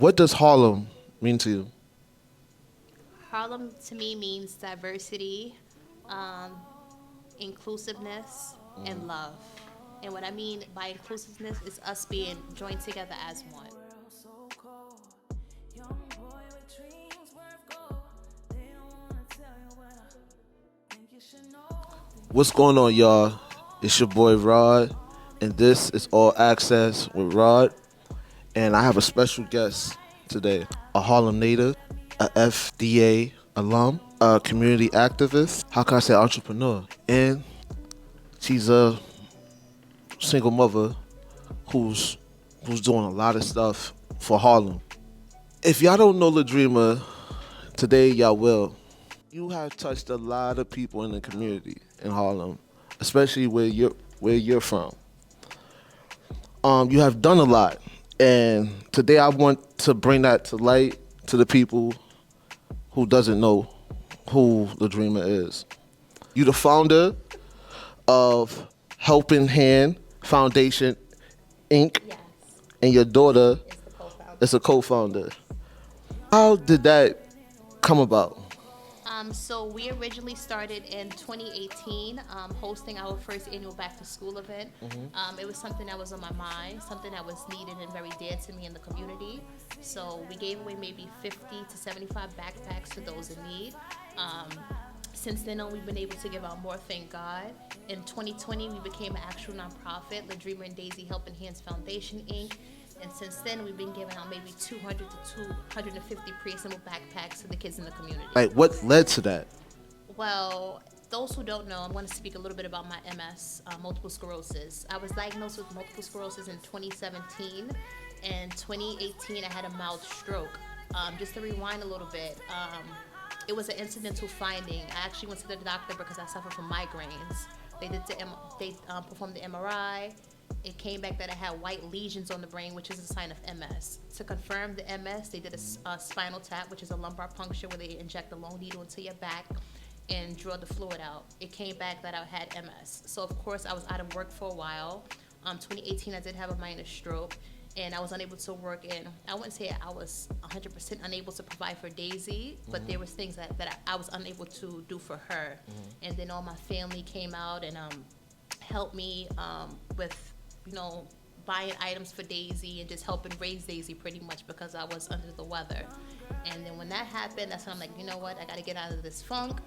What does Harlem mean to you? Harlem to me means diversity, um, inclusiveness, and love. And what I mean by inclusiveness is us being joined together as one. What's going on, y'all? It's your boy Rod, and this is All Access with Rod. And I have a special guest today, a Harlem native, a FDA alum, a community activist, how can I say entrepreneur? And she's a single mother who's who's doing a lot of stuff for Harlem. If y'all don't know LaDreamer, today y'all will. You have touched a lot of people in the community in Harlem, especially where you're from. You have done a lot, and today I want to bring that to light to the people who doesn't know who LaDreamer is. You the founder of Helping Hand Foundation Inc. Yes, and your daughter is the co-founder. is a co-founder. How did that come about? So we originally started in 2018, hosting our first annual back to school event. It was something that was on my mind, something that was needed and very dear to me in the community. So we gave away maybe 50 to 75 backpacks to those in need. Um, since then on, we've been able to give out more, thank God. In 2020, we became an actual nonprofit, LaDreamer and Daisy Helping Hands Foundation, Inc. And since then, we've been giving out maybe 200 to 250 pre-assembled backpacks to the kids in the community. Like, what led to that? Well, those who don't know, I'm going to speak a little bit about my MS, multiple sclerosis. I was diagnosed with multiple sclerosis in 2017. In 2018, I had a mild stroke. Just to rewind a little bit, it was an incidental finding. I actually went to the doctor because I suffer from migraines. They performed the MRI. It came back that I had white lesions on the brain, which is a sign of MS. To confirm the MS, they did a spinal tap, which is a lumbar puncture where they inject a long needle into your back and draw the fluid out. It came back that I had MS. So of course I was out of work for a while. 2018 I did have a minor stroke and I was unable to work, and I wouldn't say I was 100% unable to provide for Daisy, but there was things that I was unable to do for her. And then all my family came out and helped me with, buying items for Daisy and just helping raise Daisy pretty much because I was under the weather. And then when that happened, that's when I'm like, you know what, I got to get out of this funk.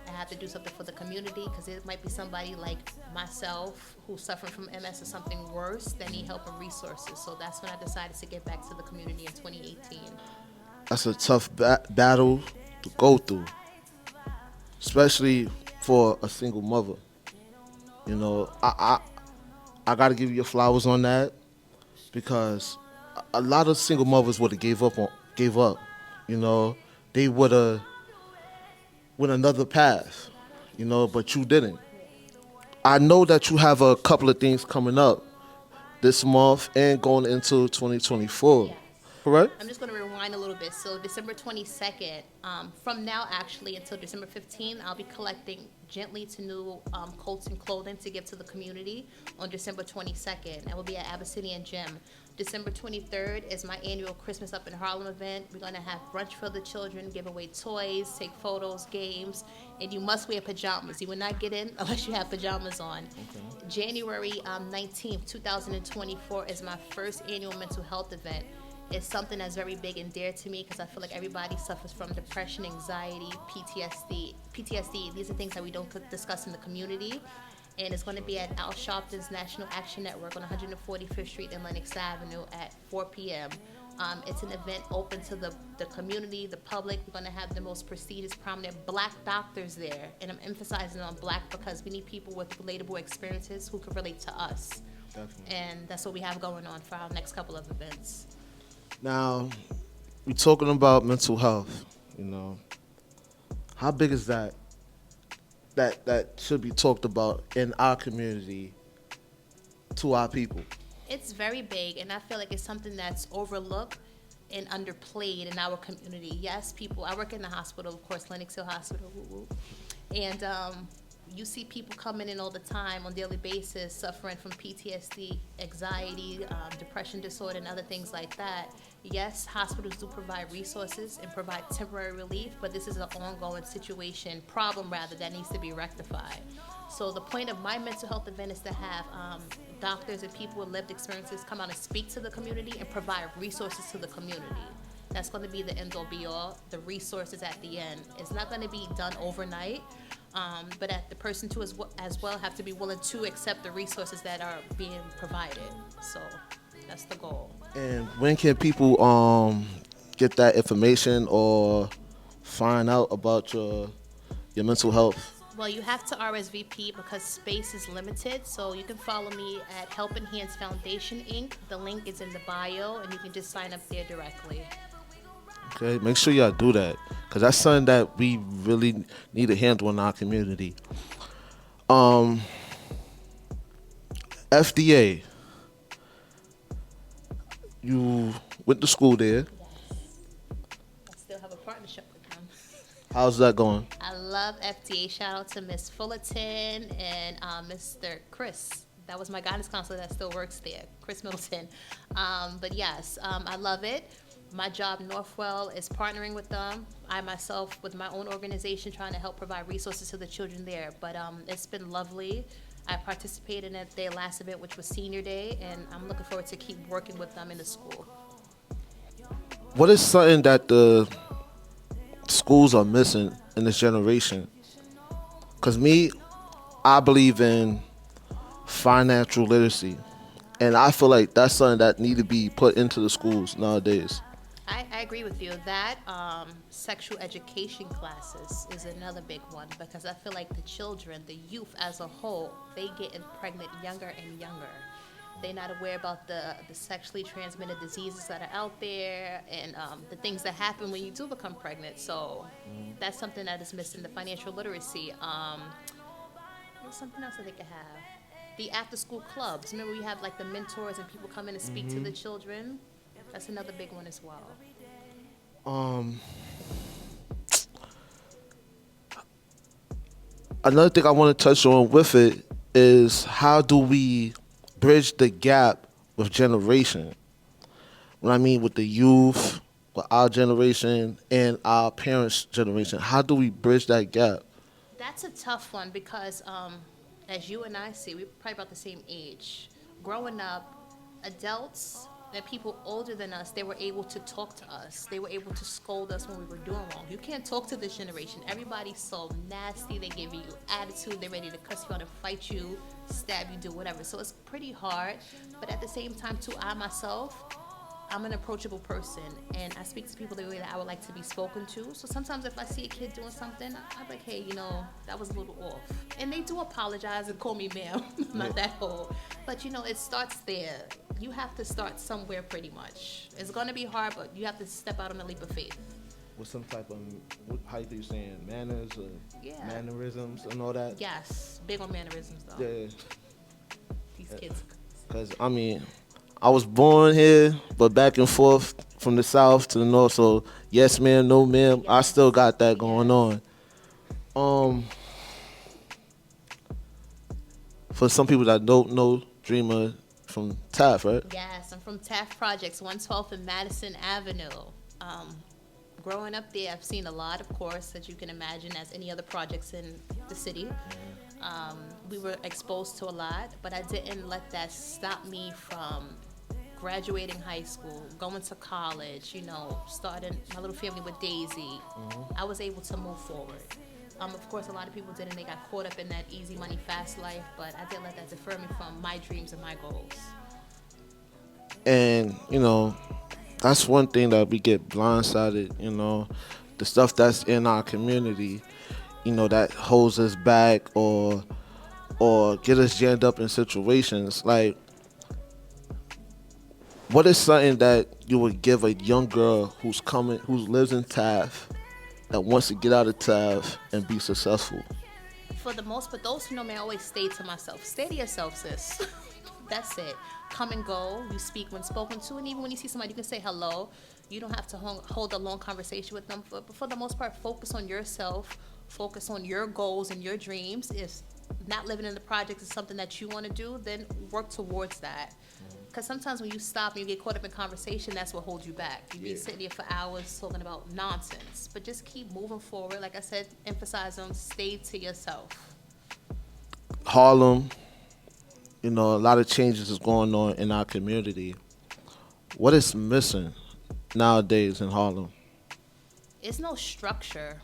I have to do something for the community because it might be somebody like myself who's suffering from MS or something worse that need help and resources. So that's when I decided to get back to the community in 2018. That's a tough battle to go through, especially for a single mother. I got to give you your flowers on that because a lot of single mothers would have gave up. You know, they would have went another path. But you didn't. I know that you have a couple of things coming up this month and going into 2024. Yes. Correct? I'm just going to rewind a little bit. So December 22nd, from now actually until December 15th, I'll be collecting gently to new coats and clothing to give to the community on December 22nd. I will be at Abyssinian Gym. December 23rd is my annual Christmas Up in Harlem event. We're going to have brunch for the children, give away toys, take photos, games, and you must wear pajamas. You will not get in unless you have pajamas on. Okay. January 19th, 2024 is my first annual mental health event. It's something that's very big and dear to me because I feel like everybody suffers from depression, anxiety, PTSD. These are things that we don't discuss in the community. And it's going to be at Al Sharpton's National Action Network on 145th Street and Lenox Avenue at 4 p.m. It's an event open to the community, the public. We're going to have the most prestigious, prominent Black doctors there. And I'm emphasizing on Black because we need people with relatable experiences who can relate to us. Definitely. And that's what we have going on for our next couple of events. Now, we're talking about mental health. How big is that? That should be talked about in our community to our people. It's very big, and I feel like it's something that's overlooked and underplayed in our community. Yes, I work in the hospital, of course, Lenox Hill Hospital, woo woo. And You see people coming in all the time on a daily basis suffering from PTSD, anxiety, depression disorder, and other things like that. Yes, hospitals do provide resources and provide temporary relief, but this is an ongoing situation, problem rather, that needs to be rectified. So the point of my mental health event is to have doctors and people with lived experiences come out and speak to the community and provide resources to the community. That's going to be the end all be all. The resources at the end. It's not going to be done overnight, but the person too as well have to be willing to accept the resources that are being provided. So that's the goal. And when can people get that information or find out about your mental health? Well, you have to RSVP because space is limited. So you can follow me at Helping Hands Foundation Inc. The link is in the bio, and you can just sign up there directly. Okay, make sure y'all do that because that's something that we really need to handle in our community. Um, FDA, you went to school there. Yes. I still have a partnership with them. How's that going? I love FDA. Shout out to Miss Fullerton and Mr. Chris. That was my guidance counselor that still works there, Chris Middleton. But yes, I love it. My job, Northwell, is partnering with them. I myself, with my own organization, trying to help provide resources to the children there. But it's been lovely. I participated at their last event, which was Senior Day, and I'm looking forward to keep working with them in the school. What is something that the schools are missing in this generation? Because me, I believe in financial literacy, and I feel like that's something that need to be put into the schools nowadays. I agree with you. That sexual education classes is another big one because I feel like the children, the youth as a whole, they get pregnant younger and younger. They're not aware about the sexually transmitted diseases that are out there and the things that happen when you do become pregnant. So that's something that is missing, the financial literacy. There's something else that they could have. The after school clubs. Remember, we have like the mentors and people come in and speak to the children. That's another big one as well. Um, Another thing I want to touch on with it is how do we bridge the gap with generation? What I mean with the youth, with our generation and our parents' generation. How do we bridge that gap? That's a tough one because, as you and I see, we're probably about the same age. Growing up, adults and people older than us, they were able to talk to us. They were able to scold us when we were doing wrong. You can't talk to this generation. Everybody's so nasty. They give you attitude. They're ready to cuss you out and fight you, stab you, do whatever. So it's pretty hard. But at the same time, too, I myself, I'm an approachable person, and I speak to people the way that I would like to be spoken to. So sometimes if I see a kid doing something, I'm like, hey, that was a little off. And they do apologize and call me ma'am. I'm not that old. But, it starts there. You have to start somewhere pretty much. It's going to be hard, but you have to step out on a leap of faith. With some type of, how you saying, manners or Yeah. mannerisms and all that? Yes. Big on mannerisms, though. Yeah. These kids. Because, I was born here, but back and forth from the south to the north. So yes, ma'am, no, ma'am. I still got that going on. For some people that don't know, Dreamer from Taft, right? Yes, I'm from Taft Projects, 112th and Madison Avenue. Growing up there, I've seen a lot, of course, as you can imagine, as any other projects in the city. We were exposed to a lot, but I didn't let that stop me from graduating high school, going to college, starting my little family with Daisy. I was able to move forward. Of course, a lot of people didn't. They got caught up in that easy money, fast life, but I didn't let that defer me from my dreams and my goals. And, that's one thing that we get blindsided, the stuff that's in our community, that holds us back or get us jammed up in situations. Like, what is something that you would give a young girl who lives in Taft, that wants to get out of Taft and be successful? For the most part, those who know me, I always stay to myself. Stay to yourself, sis. That's it. Come and go. You speak when spoken to, and even when you see somebody, you can say hello. You don't have to hold a long conversation with them. But for the most part, focus on yourself. Focus on your goals and your dreams. If not living in the projects is something that you want to do, then work towards that. Because sometimes when you stop and you get caught up in conversation, that's what holds you back. You be sitting there for hours talking about nonsense. But just keep moving forward. Like I said, emphasize on stay to yourself. Harlem, a lot of changes is going on in our community. What is missing nowadays in Harlem? It's no structure.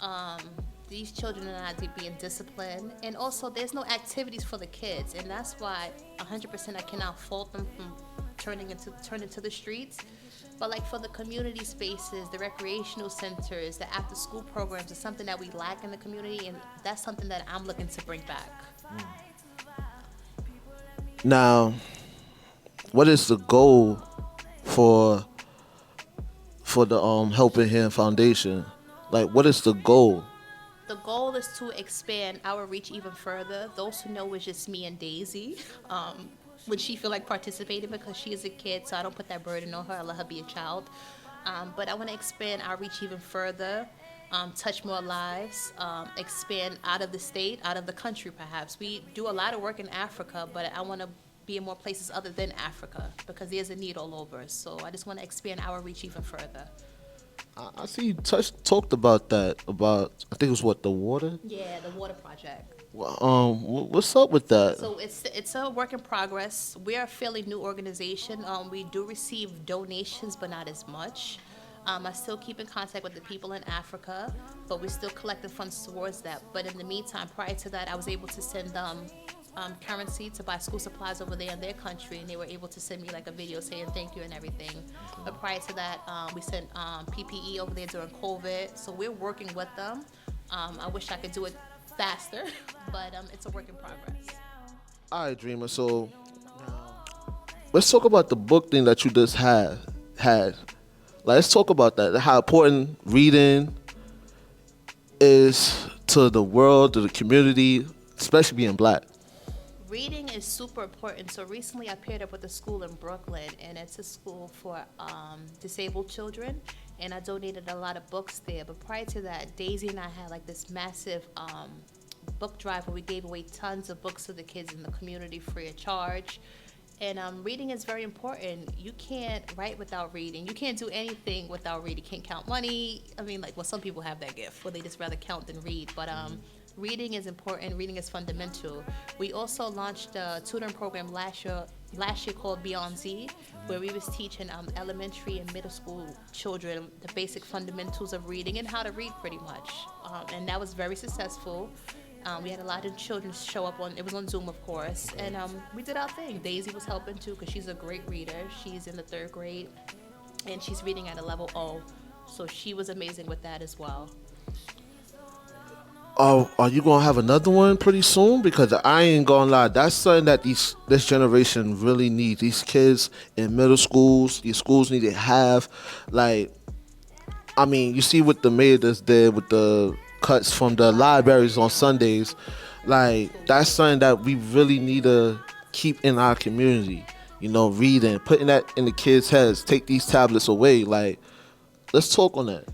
Um, these children are not being disciplined, and also there's no activities for the kids, and that's why 100% I cannot fault them from turning to the streets. But like for the community spaces, the recreational centers, the after school programs is something that we lack in the community, and that's something that I'm looking to bring back. Now, what is the goal for the Helping Hand Foundation? Like, what is the goal? The goal is to expand our reach even further. Those who know it's just me and Daisy. Would she feel like participating because she is a kid, so I don't put that burden on her. I let her be a child. But I want to expand our reach even further, touch more lives, expand out of the state, out of the country perhaps. We do a lot of work in Africa, but I want to be in more places other than Africa because there's a need all over. So I just want to expand our reach even further. I see you talked about that. About I think it was what the water. Yeah, the water project. Well, what's up with that? So it's a work in progress. We're a fairly new organization. We do receive donations, but not as much. I still keep in contact with the people in Africa, but we're still collecting funds towards that. But in the meantime, prior to that, I was able to send currency to buy school supplies over there in their country, and they were able to send me like a video saying thank you and everything. But prior to that, we sent PPE over there during COVID, so we're working with them. I wish I could do it faster, but it's a work in progress. All right, Dreamer. So let's talk about the book thing that you just had. Like, let's talk about that. How important reading is to the world, to the community, especially being black. Reading is super important. So recently I paired up with a school in Brooklyn, and it's a school for disabled children, and I donated a lot of books there. But prior to that, Daisy and I had like this massive book drive where we gave away tons of books to the kids in the community free of charge. And reading is very important. You can't write without reading. You can't do anything without reading. You can't count money. I mean, like, well, some people have that gift where they just rather count than read. But reading is important. Reading is fundamental. We also launched a tutoring program last year called Beyond Z, where we was teaching elementary and middle school children the basic fundamentals of reading and how to read pretty much. And that was very successful. We had a lot of children show up it was on Zoom, of course, and we did our thing. Daisy was helping too because she's a great reader. She's in the third grade, and she's reading at a level O, so she was amazing with that as well. Oh, are you gonna have another one pretty soon? Because I ain't gonna lie, that's something that this generation really needs. These kids in middle schools, these schools need to have, like, I mean, you see what the mayor just did with the cuts from the libraries on Sundays. Like, that's something that we really need to keep in our community. Reading, putting that in the kids' heads. Take these tablets away. Like, let's talk on that.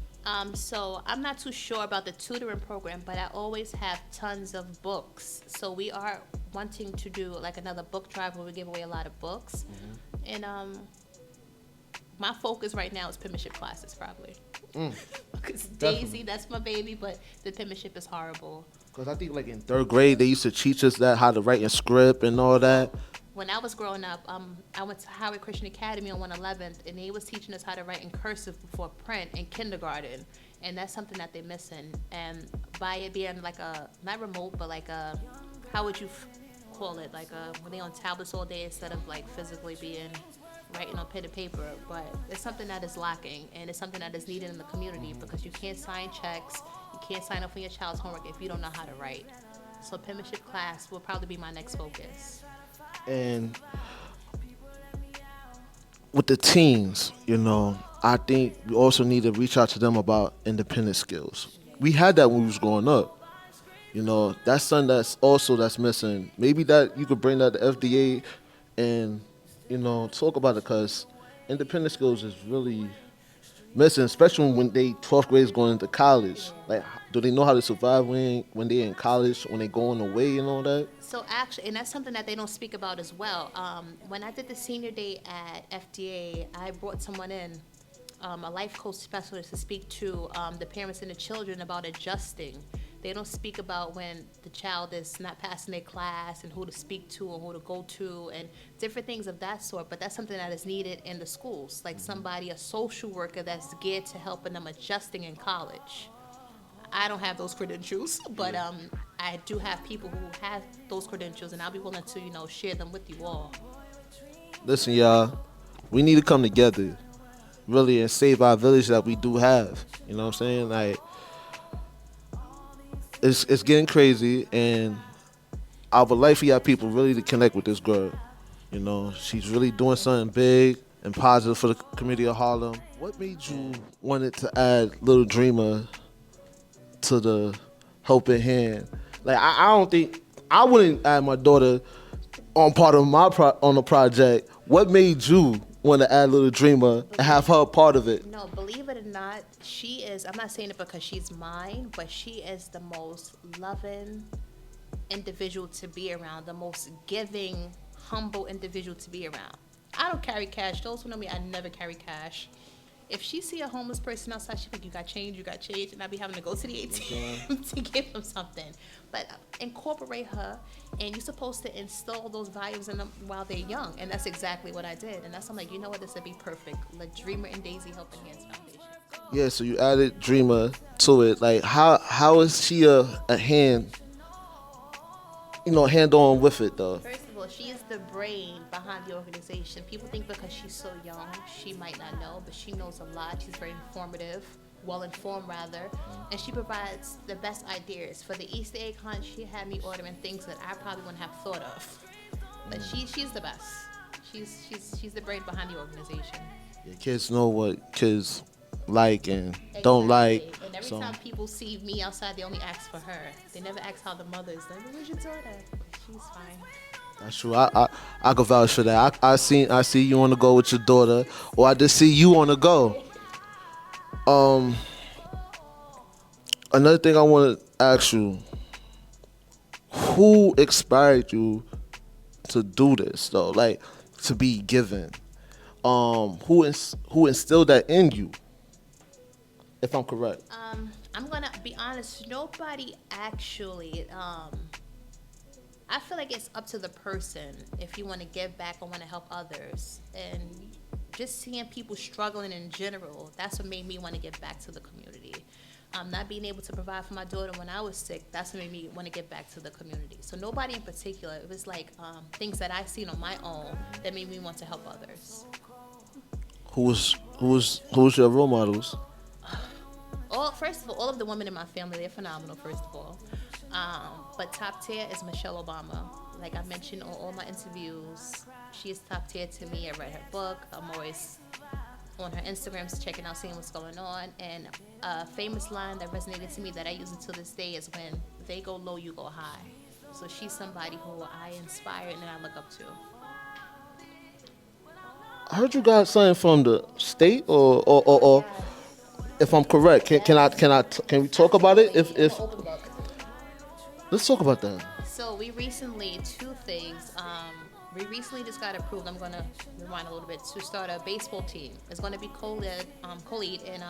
So I'm not too sure about the tutoring program, but I always have tons of books. So we are wanting to do like another book drive where we give away a lot of books. And my focus right now is penmanship classes, probably. Because Daisy, that's my baby, but the penmanship is horrible. Because I think like in third grade, they used to teach us that how to write in script and all that. When I was growing up, I went to Howard Christian Academy on 111th, and they was teaching us how to write in cursive before print in kindergarten, and that's something that they're missing. And by it being like not remote, but like how would you call it? Like when they on tablets all day instead of like physically being writing on pen and paper. But it's something that is lacking, and it's something that is needed in the community because you can't sign checks, you can't sign up for your child's homework if you don't know how to write. So penmanship class will probably be my next focus. And with the teens, I think we also need to reach out to them about independent skills. We had that when we was growing up. That's something that's missing. Maybe that you could bring that to FDA and talk about it because independent skills is really missing, especially when they 12th graders going into college. Yeah. Like, do they know how to survive when they're in college, when they going away and all that? So actually, and that's something that they don't speak about as well. When I did the senior day at FDA, I brought someone in, a life coach specialist, to speak to the parents and the children about adjusting. They don't speak about when the child is not passing their class and who to speak to and who to go to and different things of that sort. But that's something that is needed in the schools, like somebody, a social worker that's geared to helping them adjusting in college. I don't have those credentials, but I do have people who have those credentials, and I'll be willing to, share them with you all. Listen, y'all, we need to come together, really, and save our village that we do have. You know what I'm saying? Like, it's getting crazy, and I would like for y'all people really to connect with this girl. You know, she's really doing something big and positive for the community of Harlem. What made you wanted to add Little Dreamer to the helping hand? Like, I don't think I wouldn't add my daughter on part of on the project. What made you want to add Little Dreamer and have her part of it? No, believe it or not, she is, I'm not saying it because she's mine, but she is the most loving individual to be around, the most giving, humble individual to be around. I don't carry cash. Those who know me, I never carry cash. If she see a homeless person outside, she like, you got change, and I be having to go to the ATM to give them something. But incorporate her, and you're supposed to instill those values in them while they're young, and that's exactly what I did. And that's I'm like, you know what, this would be perfect. LaDreamer and Daisy Helping Hands Foundation. Yeah, so you added Dreamer to it. Like, how is she a hand, hand on with it though? First of all, she is the brain behind the organization. People think because she's so young, she might not know, but she knows a lot. She's very informative, well informed rather, and she provides the best ideas. For the Easter egg hunt, she had me ordering things that I probably wouldn't have thought of. But she's the best. She's the brain behind the organization. Your kids know what kids like and don't like. Exactly. And every So time people see me outside, they only ask for her. They never ask how the mother is. Like, where's your daughter? She's fine. that's true. I can vouch for that. I see you on the go with your daughter, or I just see you on the go. Um, Another thing I want to ask you: who inspired you to do this though? Like, to be given. Who instilled that in you? If I'm correct. I'm gonna be honest. Nobody actually. I feel like it's up to the person if you want to give back or want to help others, and just seeing people struggling in general. That's what made me want to give back to the community. Not being able to provide for my daughter when I was sick. That's what made me want to give back to the community. So nobody in particular. It was like things that I seen on my own that made me want to help others. Who's your role models? First of all of the women in my family, they're phenomenal. First of all, but top tier is Michelle Obama. Like I mentioned on all my interviews, she is top tier to me. I read her book. I'm always on her Instagrams checking out, seeing what's going on. And a famous line that resonated to me that I use until this day is when they go low, you go high. So she's somebody who I inspire and I look up to. I heard you got something from the state, or if I'm correct, can we talk about it? If Open book. let's talk about that. So we recently, two things. We recently just got approved. I'm gonna rewind a little bit to start a baseball team. It's gonna be co-lead, and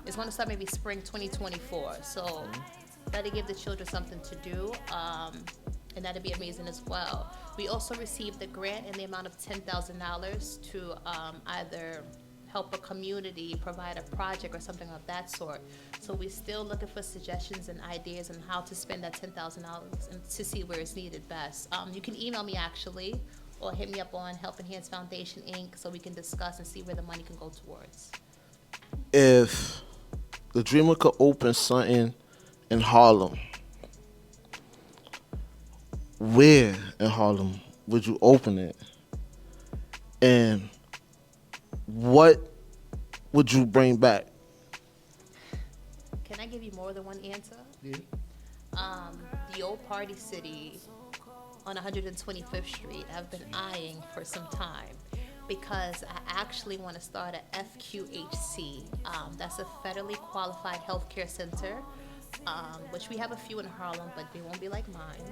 it's gonna start maybe spring 2024. So that'll give the children something to do, and that'd be amazing as well. We also received a grant in the amount of $10,000 to either help a community provide a project or something of that sort. So we're still looking for suggestions and ideas on how to spend that $10,000 and to see where it's needed best. You can email me actually, or hit me up on Helping Hands Foundation Inc. so we can discuss and see where the money can go towards. If the Dreamer could open something in Harlem, where in Harlem would you open it? And what would you bring back? Can I give you more than one answer? Yeah. The old Party City on 125th Street, I've been eyeing for some time. because I actually want to start a FQHC. That's a federally qualified healthcare center, which we have a few in Harlem, but they won't be like mine.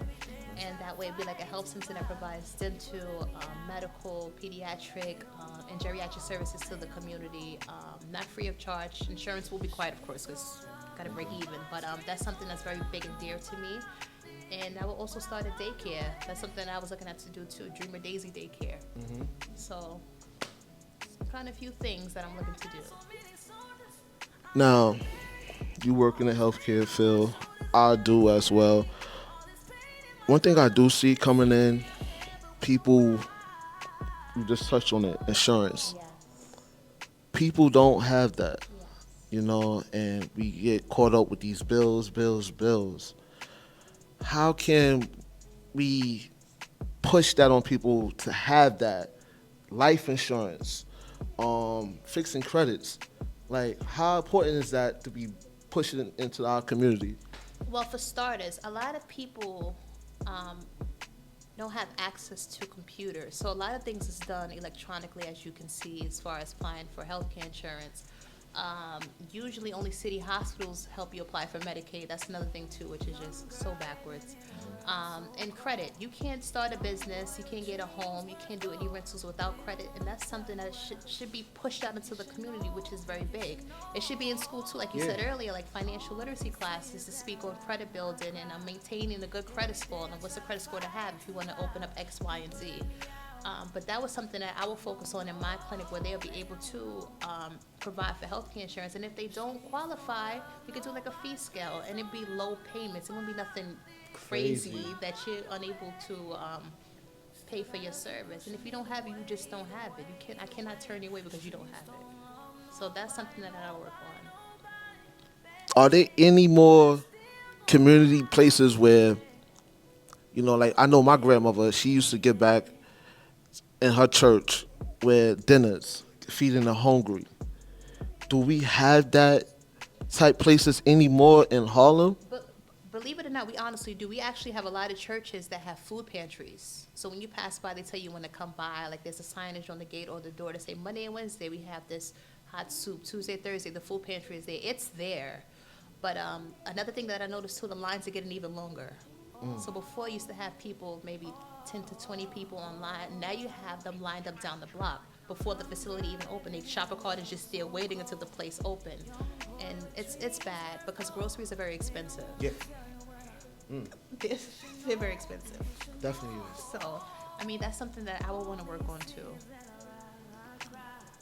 And that way, it'd be like a health center that provides dental, medical, pediatric, and geriatric services to the community, not free of charge. Insurance will be quiet, of course, because got to break even. But that's something that's very big and dear to me. And I will also start a daycare. That's something I was looking at to do too, Dreamer Daisy Daycare. So, kind of few things that I'm looking to do. Now, you work in the healthcare field. I do as well. One thing I do see coming in, people, you just touched on it, insurance. Yes. People don't have that, Yes. and we get caught up with these bills, bills, bills. How can we push that on people to have that life insurance, fixing credits? Like, how important is that to be pushing it into our community? Well, for starters, a lot of people um, don't have access to computers. So a lot of things is done electronically, as you can see, as far as applying for healthcare insurance. Usually, only city hospitals help you apply for Medicaid. That's another thing too, which is just so backwards. And credit, you can't start a business, you can't get a home, you can't do any rentals without credit, and that's something that should be pushed out into the community, which is very big. It should be in school too, like you said earlier, like financial literacy classes to speak on credit building and maintaining a good credit score, and what's the credit score to have if you want to open up X, Y, and Z. But that was something that I will focus on in my clinic, where they'll be able to provide for healthcare insurance. And if they don't qualify, we could do like a fee scale, and it'd be low payments. It won't be nothing crazy that you're unable to pay for your service. And if you don't have it, you just don't have it. I cannot turn you away because you don't have it. So that's something that I work on. Are there any more community places where, like I know my grandmother, she used to give back in her church with dinners, feeding the hungry. Do we have that type places anymore in Harlem? But believe it or not, we honestly do. We actually have a lot of churches that have food pantries. So when you pass by, they tell you when to come by. Like there's a signage on the gate or the door to say Monday and Wednesday we have this hot soup. Tuesday, Thursday, the food pantry is there. It's there. But another thing that I noticed too, the lines are getting even longer. So before you used to have people, maybe 10 to 20 people online. Now you have them lined up down the block. Before the facility even opened, a shopper cart is just there waiting until the place open. And it's bad because groceries are very expensive. Yeah, They're very expensive. definitely is. So, I mean, that's something that I would want to work on too.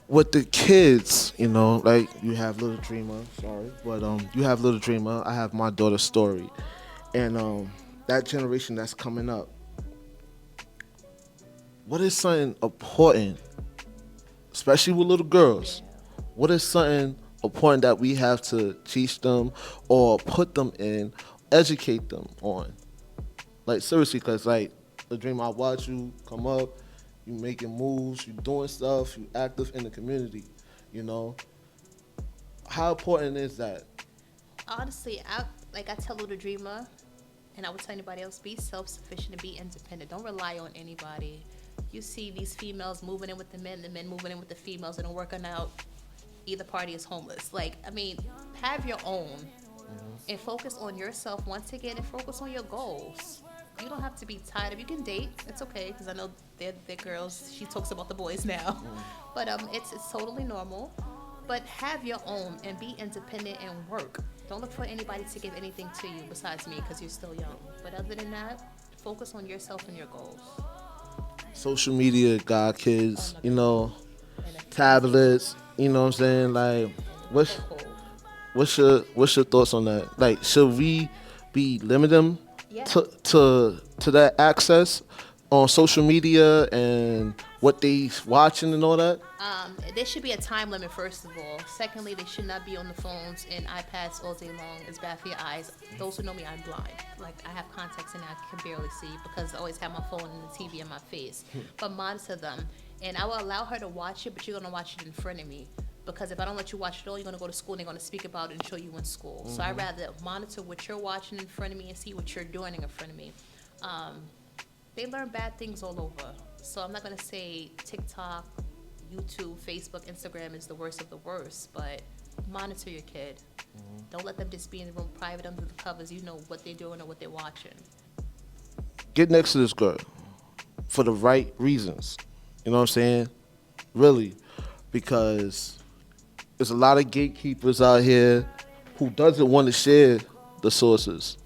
With the kids, like you have Little Dreamer, sorry, but you have Little Dreamer. I have my daughter's story, and that generation that's coming up. What is something important, especially with little girls? What is something important that we have to teach them or put them in, educate them on? Like seriously, cause like the dream, I watch you come up, you making moves, you doing stuff, you active in the community. You know, how important is that? Honestly, I tell Little Dreamer, and I would tell anybody else, be self-sufficient and be independent. Don't rely on anybody. You see these females moving in with the men moving in with the females, and working out. Either party is homeless. Like, I mean, have your own and focus on yourself once again, and focus on your goals. You don't have to be tied up. You can date. It's okay, because I know they're girls. She talks about the boys now. But it's totally normal. But have your own and be independent and work. Don't look for anybody to give anything to you besides me, because you're still young. But other than that, focus on yourself and your goals. Social media got kids, And a- tablets. You know what I'm saying? Like, what's So cool. what's your thoughts on that? Like, should we be limiting Yeah. to that access on social media and what they watching and all that? There should be a time limit, first of all. Secondly, they should not be on the phones and iPads all day long. It's bad for your eyes. Those who know me, I'm blind. Like, I have contacts and I can barely see because I always have my phone and the TV in my face. But monitor them. And I will allow her to watch it, but you're going to watch it in front of me. Because if I don't let you watch it all, you're going to go to school and they're going to speak about it and show you in school. So I'd rather monitor what you're watching in front of me and see what you're doing in front of me. They learn bad things all over. So I'm not going to say TikTok, YouTube, Facebook, Instagram is the worst of the worst, but monitor your kid. Don't let them just be in the room private under the covers. You know what they're doing or what they're watching. Get next to this girl for the right reasons. You know what I'm saying? Really, because there's a lot of gatekeepers out here who doesn't want to share the sources.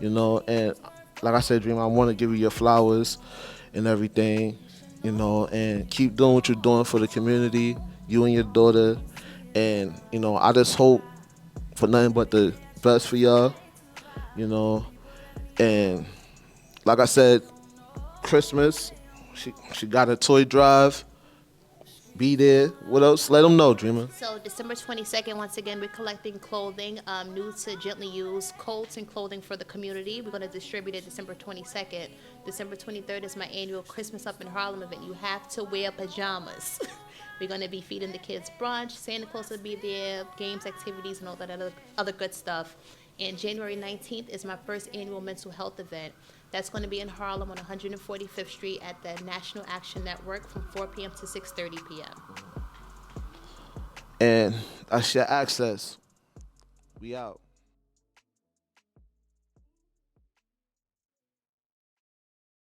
You know, and like I said, Dream, I want to give you your flowers and everything. You know, and keep doing what you're doing for the community, you and your daughter. And you know, I just hope for nothing but the best for y'all. You know, and like I said, Christmas, she got a toy drive. Be there. What else? Let them know, Dreamer. So December 22nd, once again, we're collecting clothing new to gently used coats and clothing for the community. We're going to distribute it December 22nd. December 23rd is my annual Christmas Up in Harlem event. You have to wear pajamas. We're going to be feeding the kids brunch. Santa Claus will be there, games, activities, and all that other good stuff. And January 19th is my first annual mental health event. That's going to be in Harlem on 145th Street at the National Action Network from 4 p.m. to 6:30 p.m. And that's your access. We out.